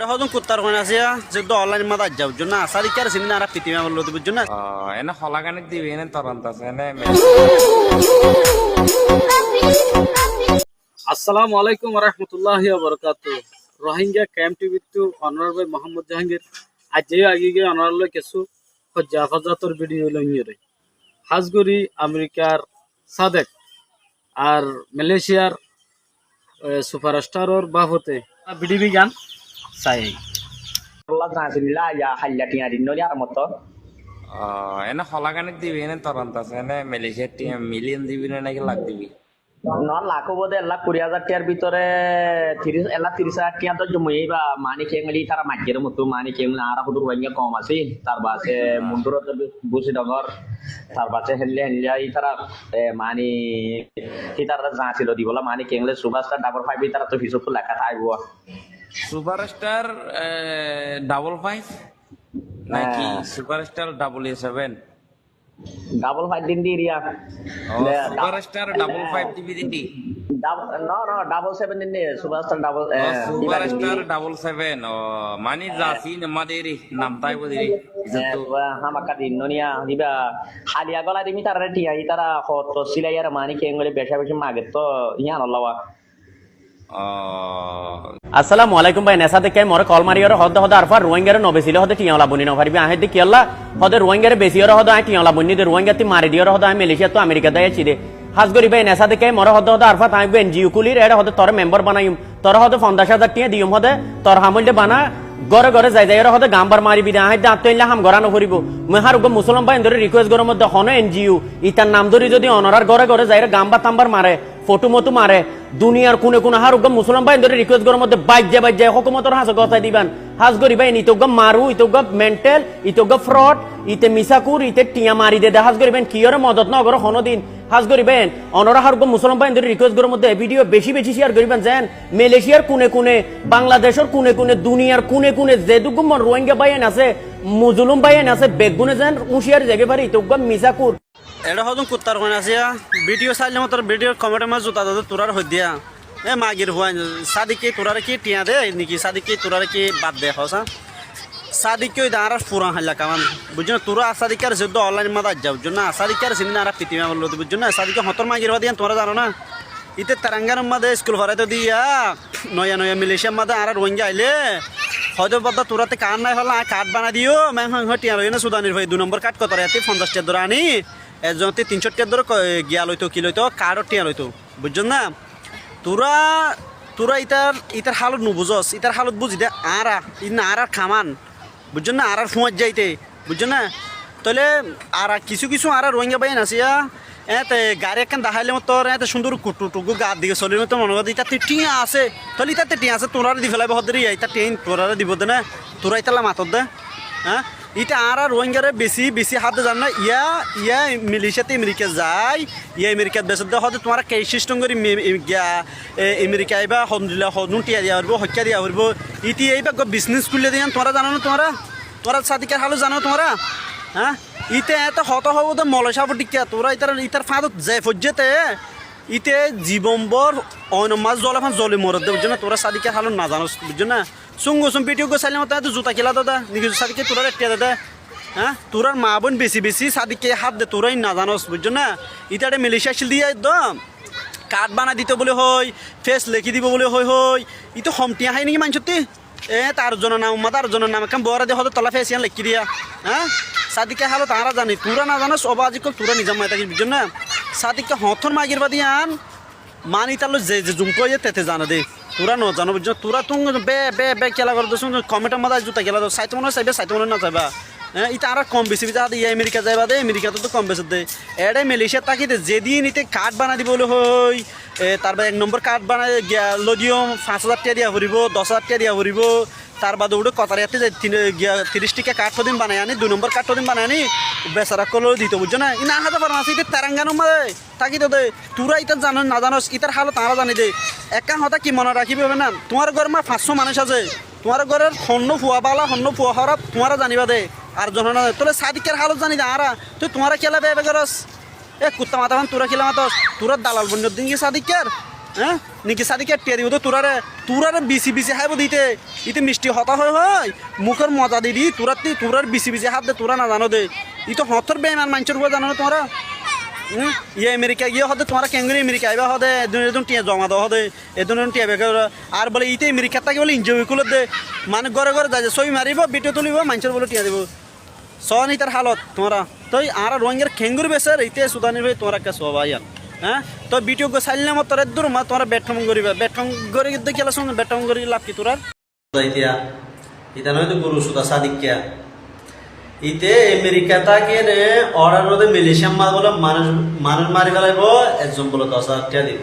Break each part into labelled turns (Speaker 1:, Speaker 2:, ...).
Speaker 1: এটা হদন কুত্তার কোন আছে যে তো অনলাইন মাদা যাও জন্য আসারি কার সিন না পৃথিবী বললো তো বুঝছো না
Speaker 2: এনে হলাগানে দিবি এনে তরন্ত আছে এনে
Speaker 3: আসসালামু আলাইকুম রহমতুল্লাহি ওয়া বারাকাতুহু Rohingya camp TV to honourable Mohammad Jahangir আজ যে আগে গিয়ে অনারল কিছু হজ্জাফাজাতর ভিডিও লইয়ে হাজগরি আমেরিকার সাদেক আর মালয়েশিয়ার সুপারস্টারর বাহতে বিডিবি গান চাই
Speaker 4: Allah transilila ya hallatin adin no yar moto
Speaker 2: এনে হলাগানে দিবি এনে তরন্ত আছে এনে মালয়েশিয়ার টিম মিলিয়ন দিবি না নাকি লাখ দিবি
Speaker 4: non লাখো বোধে 1,20,000 টাকার ভিতরে 30,000 টাকা তো জমই বা মানি কেঙ্গলি তারা মাঝের মতো মানি কেঙ্গলি আর হুদুর ওয়াইয়া কম আছে তার বাসে মুন্ডুর বুসি ডগর তার বাসে হেললে তারা মানি কি তারা জাছিল দিবলা মানি কেঙ্গলে সুভাষটা ডাবল 5 তারা তো হিসাব লেখা থাকবো
Speaker 2: সুপারস্টার 55 নাকি সুপারস্টার 7
Speaker 4: ডাবল 5 দিন দিরিয়া
Speaker 2: সুপারস্টার 55 দিবি দিদি
Speaker 4: no double 7 দিন সুভাষটা ডাবল
Speaker 2: সুপারস্টার 77 মানি জাসি নমাদেরি নামতাই বদিরি
Speaker 4: hamaka dinnonia diba halia gola dimi tarare tia itara hoto silayar mani kengole besha besha magetto yan allawa
Speaker 5: আসসালামু আলাইকুম ভাই নেসা দেখে মরে কল মারি আর হদ হদ আরফা রোহিঙ্গারে নবে ছিল হদ টিয়ালা বনি না পারবি আহে দি কিয়ালা হদ রোহিঙ্গারে বেশি আর হদ আই টিয়ালা বনি দে রোহিঙ্গা তি মারি দিও হদ আই মালয়েশিয়া তো আমেরিকা দায় ছি দে হাজ গরি ভাই নেসা দেখে মরে হদ হদ আরফা তাই বেন জিও কুলির এড হদ তোর মেম্বার বানাইম তোর হদ 50,000 টিয়া দিয়ম হদ তোর হামলde বানা গরে গরে যাই যাই হদ গাম্বার মারিবি না আহে দাঁত তইলা হাম গরানো করিব মহার গো মুসলমান ভাই ধরে রিকোয়েস্ট গরম মধ্যে হন এনজিও ইতার নাম ধরি যদি অনরার গরে গরে যাই গাম্বার তাম্বার মারে ফটো মতো মারে দুনিয়ার কোনে কোনে হার গো মুসলমান ভাই ধরে রিকোয়েস্ট গরম মধ্যে বাইক যায় হুকুমতর হাস গতাই দিবান হাস গরি ভাই নিতো গো মারু ইতো গো মেন্টাল ইতো গো ফ্রড ইতে মিসাকুর ইতে টিয়া মারি দে হাস গরি ভাই কিয়র মদত ন গর হনদিন হাজ গরি ভাই অনরা হার গো মুসলমান ভাই ধরে রিকোয়েস্ট গরম মধ্যে ভিডিও বেশি বেশি শেয়ার করিবেন জান মালয়েশিয়ার কোনে কোনে বাংলাদেশের কোনে কোনে দুনিয়ার কোনে কোনে যে দুগো মন রোহিঙ্গা ভাই আছে মুজলুম ভাই আছে বেগুনে জান উশিয়ার জায়গা পারি ইতো গো মিসাকুর
Speaker 1: এটা হদন কুত্তার কোন আছে ভিডিও চাইলে মতো ভিডিওর কমেন্টের মাঝে জুতা দাদা তোরার হই দিয়া মাগির হুয়াই সাদিকে তোরারে কি টিয়া দে নাকি সাদিকে তোরারে কি বাদ দে হসা সাদিকে ওই দাঁড়ার পুরান হাল্লা কামান বুঝছো তোরা সাদিকার যুদ্ধ অনলাইন মাদা যাও জন্য সাদিকার সিনে আর পৃথিবী বললো বুঝছো না সাদিকে হতর মাগির হওয়া দিয়া তোরা জানো না ইতে তেরাঙ্গার মাদে স্কুল ভরাই তো দিয়া নয়া নয়া মালয়েশিয়ার মাদে আর রোহিঙ্গা আইলে হয়তো বদা তোরাতে কার্ড নাই হল কার্ড বানা দিও ম্যাম টিয়া লই না সুদানির ভাই 2 নম্বর কার্ড কত রাতে 50 টাকা ধরে আনি এজনতে 300 টাকা ধরে গিয়া লইতো কি লইতো কার্ড টিয়া লইতো বুঝছো না তোরা তোরা ইতার হালত নুবুঝস ইতার হালত বুঝি দে আরা ইনা আর খামান বুঝছো না আর ফুঁয়ার যাইতে বুঝছো না তাহলে আর কিছু কিছু আর রোহিঙ্গা বাইন আসিয়া এতে গাড়ি একখান দেখাইলে তোর এত সুন্দর কুটুটুকু গা দিকে চলি তো মনে করি ইতাতে টিয়া আছে তাহলে ইতাতে টিয়া আছে তোরা দি ফেলাইব হদ্রি ইতা টিন তোরা দিব দে না তোরা ইতালা মাতর দে হ্যাঁ ইটা আর রোহিঙ্গারে বেশি বেশি হাতে জান না ইয়া মালয়েশিয়াতে আমেরিকা যায় ইয়া আমেরিকাত বেসত দে হতে তোমার কেই সিস্টেম করি আমেরিকা আইবা হমদুল্লাহ হদুন টিয়া দিয়া হইব হত্যা দিয়া হইব ইতি এইবা বিজনেস খুলে দিয়ান তোরা জানো না তোরা সাদিকার হালো জানো তোরা হ্যাঁ ইতে এত হত হব তো মলসাব টিকা তোরা ইতার ফাঁদত যে ফজ্জেতে ইতে জীবনভর অন্য মাছ জল এখন জলে মরত দে বুঝছো না তোরা সাদিকার হালো না জানো বুঝছো না সঙ্গো সঙ্গ ভিডিও গো চাইলে মতো জুতা খেলা দাদা নাকি সাদিকে তোরা রেটিয়া দাদা হ্যাঁ তোরার মা বোন বেশি বেশি সাদিকে হাত দে তোরাই না জানোস বুঝছো না ইতারে মালয়েশিয়া শিল দিয়ে একদম কার্ড বানা দিতে বলে হয় ফেস লেখি দিব বলে হয় ই তো হমটিয়া হয় নাকি মানসতি তার জন্য নাম তার জন্য নাম কেমন বড় দিয়ে হয়তো তলা ফেস ইয়ান লেখি দিয়া হ্যাঁ সাদিকে হালো তারা জানি তোরা না জানোস অবা আজিকাল তোরা নিজাম মাই থাকিস বুঝছো না সাদিকে হথর মাগির বাদি আন মানি তাহলে যে জুমকো তেতে জানা দে তোরা ন জানো বুঝছো তোরা তুম বে খেলা করে দোস কমেন্টের মাথা জুতা খেলা দো সাইতে মনে চাইবে সাইতে মনে না চাইবা হ্যাঁ ইটা আর কম বেশি যাতে ইয়া আমেরিকা যাইবা দে আমেরিকাতে তো কম বেশি দে এডে মালয়েশিয়া তাকি দে যেদিন ইতে কার্ড বানা দিব বলে হই তারপর 1 নম্বর কার্ড বানাই লদিও 5,000 টাকা দিয়া ভরিব 10,000 টাকা দিয়া ভরিব তার বাদে উঠে কথারিয়াতে 30 টাকা কার্ড দিন বানাই আনি 2 নম্বর কার্ড দিন বানাই আনি বেচারা কলো দিত বুঝছো না ই না হাতে পারো আছে ইতে তেরাঙ্গানো মাদে তাকি তো দে তোরা ইটা জানো না জানোস ইতার হালো তারা জানি দে একা হতা কি মনে রাখিবে না তোমার ঘর মা 500 মানুষ আছে তোমার ঘরের হন্য ফুয়া বালা হন্য ফুয়া হরা তোমারা জানিবা দে আর জন না তোলে সাদিকের হালত জানি দে আরা তুই তোমারা খেলা বে করস এ কুত্তা মাথা তোরা খেলা মাতস তোরা দালাল বন্যর দিন কি সাদিকের হ্যাঁ নিকি সাদিকে টিয়া দিব তো তোরারে বিসি বিসি হাইব দিতে ইতে মিষ্টি হতা হয় মুখের মজা দিবি তোরার বিসি বিসি হাত দে তোরা না জানো দে ই তো হতর বেমান মানুষের উপর জানো না তোমরা ইয়ে আমেরিকা গিয়ে হতে তোমার কেঙ্গুরি আমেরিকা আইবা হদে এদিন টিয়া জমা দেওয়া হদে এদিন টিয়া বেকার আর বলে ইতে আমেরিকা তাকে বলে এনজয় করলে দে মানে ঘরে ঘরে যায় ছবি মারিব ভিডিও তুলিব মানুষের বলে টিয়া দিব সনি তার হালত তোমরা তো আর রোহিঙ্গার খেঙ্গুর বেসার ইতে সুদানি ভাই তোমরা কে সবাই হ্যাঁ তো ভিডিও গো সাইলে মত তোর দূর মা তোমরা বেটম করিবা বেটম করে দেখি শুন বেটম করি লাভ কি তোরা ইতিয়া ইতা নয় তো গুরু সুদা সাদিক কিয়া ইতে আমেরিকা তাকে রে অর্ডার মধ্যে মালয়েশিয়া মাল বলে মানুষ মারি ফেলাইব একজন বলে 10,000 টাকা দিব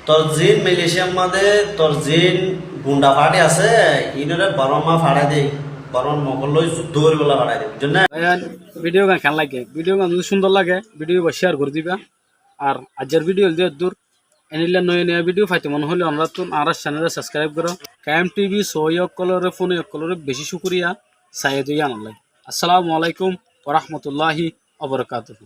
Speaker 1: তোর জিন মালয়েশিয়ার মধ্যে তোর জিন গুন্ডা ফাটে আছে ইনরে বরমা ফাড়াই দেই বরং মকল লই যুদ্ধ করে বলা ফাড়াই দেই বুঝছেন না
Speaker 3: ভিডিও গান কেন লাগে ভিডিও গান যদি সুন্দর লাগে ভিডিও শেয়ার করে দিবা আর আজকের ভিডিও দিয়ে দূর এনিলে নয় নয় ভিডিও পাইতে মনে হলে আমরা তো আর চ্যানেলে সাবস্ক্রাইব করো কায়েম টিভি সহयोग কলরে ফোনে কলরে বেশি শুকরিয়া সাইয়েদ ইয়ান আল্লাহ আসসালামু আলাইকুম ওয়া রাহমাতুল্লাহি ওয়া বারাকাতুহু।